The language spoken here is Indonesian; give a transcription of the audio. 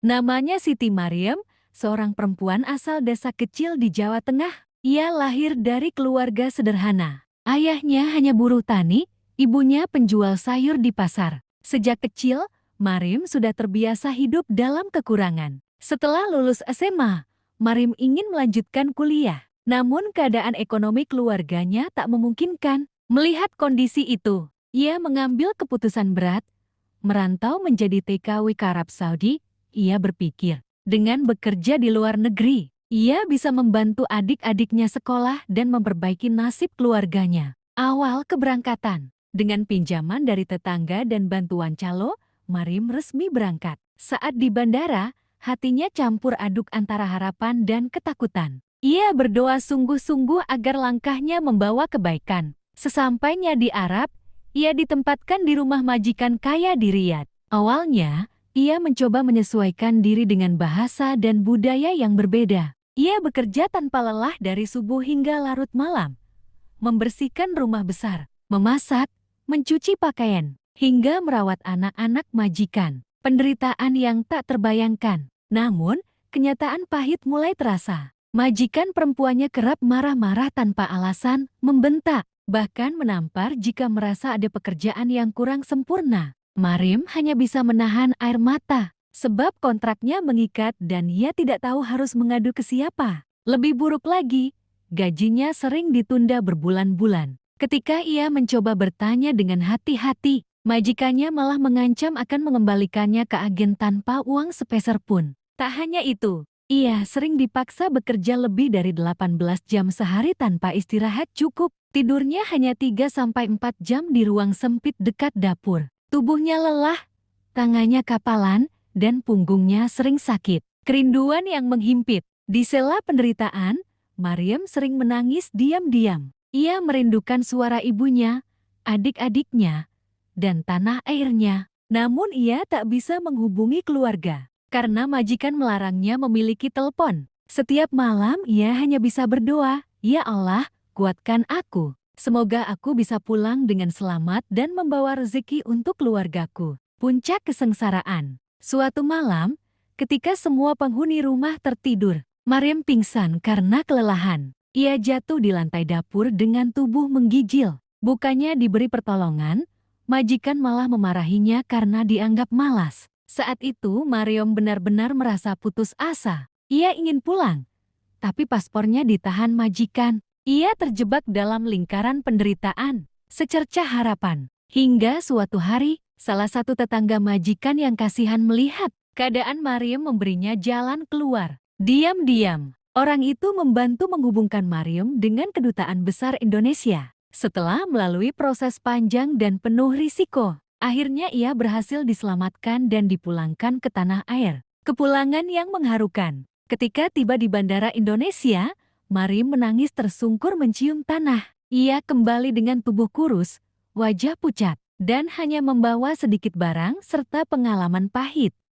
Namanya Siti Mariam, seorang perempuan asal desa kecil di Jawa Tengah. Ia lahir dari keluarga sederhana. Ayahnya hanya buruh tani, ibunya penjual sayur di pasar. Sejak kecil, Mariam sudah terbiasa hidup dalam kekurangan. Setelah lulus SMA, Mariam ingin melanjutkan kuliah. Namun keadaan ekonomi keluarganya tak memungkinkan. Melihat kondisi itu, ia mengambil keputusan berat, merantau menjadi TKW ke Arab Saudi. Ia berpikir, dengan bekerja di luar negeri, ia bisa membantu adik-adiknya sekolah dan memperbaiki nasib keluarganya. Awal keberangkatan, dengan pinjaman dari tetangga dan bantuan calo, Mariam resmi berangkat. Saat di bandara, hatinya campur aduk antara harapan dan ketakutan. Ia berdoa sungguh-sungguh agar langkahnya membawa kebaikan. Sesampainya di Arab, ia ditempatkan di rumah majikan kaya di Riyadh. Awalnya, ia mencoba menyesuaikan diri dengan bahasa dan budaya yang berbeda. Ia bekerja tanpa lelah dari subuh hingga larut malam, membersihkan rumah besar, memasak, mencuci pakaian, hingga merawat anak-anak majikan. Penderitaan yang tak terbayangkan. Namun, kenyataan pahit mulai terasa. Majikan perempuannya kerap marah-marah tanpa alasan, membentak, bahkan menampar jika merasa ada pekerjaan yang kurang sempurna. Mariam hanya bisa menahan air mata, sebab kontraknya mengikat dan ia tidak tahu harus mengadu ke siapa. Lebih buruk lagi, gajinya sering ditunda berbulan-bulan. Ketika ia mencoba bertanya dengan hati-hati, majikannya malah mengancam akan mengembalikannya ke agen tanpa uang sepeser pun. Tak hanya itu, ia sering dipaksa bekerja lebih dari 18 jam sehari tanpa istirahat cukup. Tidurnya hanya 3-4 jam di ruang sempit dekat dapur. Tubuhnya lelah, tangannya kapalan, dan punggungnya sering sakit. Kerinduan yang menghimpit. Di sela penderitaan, Mariam sering menangis diam-diam. Ia merindukan suara ibunya, adik-adiknya, dan tanah airnya. Namun ia tak bisa menghubungi keluarga, karena majikan melarangnya memiliki telepon. Setiap malam ia hanya bisa berdoa, "Ya Allah, kuatkan aku. Semoga aku bisa pulang dengan selamat dan membawa rezeki untuk keluargaku." Puncak kesengsaraan. Suatu malam, ketika semua penghuni rumah tertidur, Mariam pingsan karena kelelahan. Ia jatuh di lantai dapur dengan tubuh menggigil. Bukannya diberi pertolongan, majikan malah memarahinya karena dianggap malas. Saat itu, Mariam benar-benar merasa putus asa. Ia ingin pulang, tapi paspornya ditahan majikan. Ia terjebak dalam lingkaran penderitaan, secercah harapan. Hingga suatu hari, salah satu tetangga majikan yang kasihan melihat keadaan Mariam memberinya jalan keluar. Diam-diam, orang itu membantu menghubungkan Mariam dengan Kedutaan Besar Indonesia. Setelah melalui proses panjang dan penuh risiko, akhirnya ia berhasil diselamatkan dan dipulangkan ke tanah air. Kepulangan yang mengharukan. Ketika tiba di Bandara Indonesia, Mariam menangis tersungkur mencium tanah. Ia kembali dengan tubuh kurus, wajah pucat, dan hanya membawa sedikit barang serta pengalaman pahit.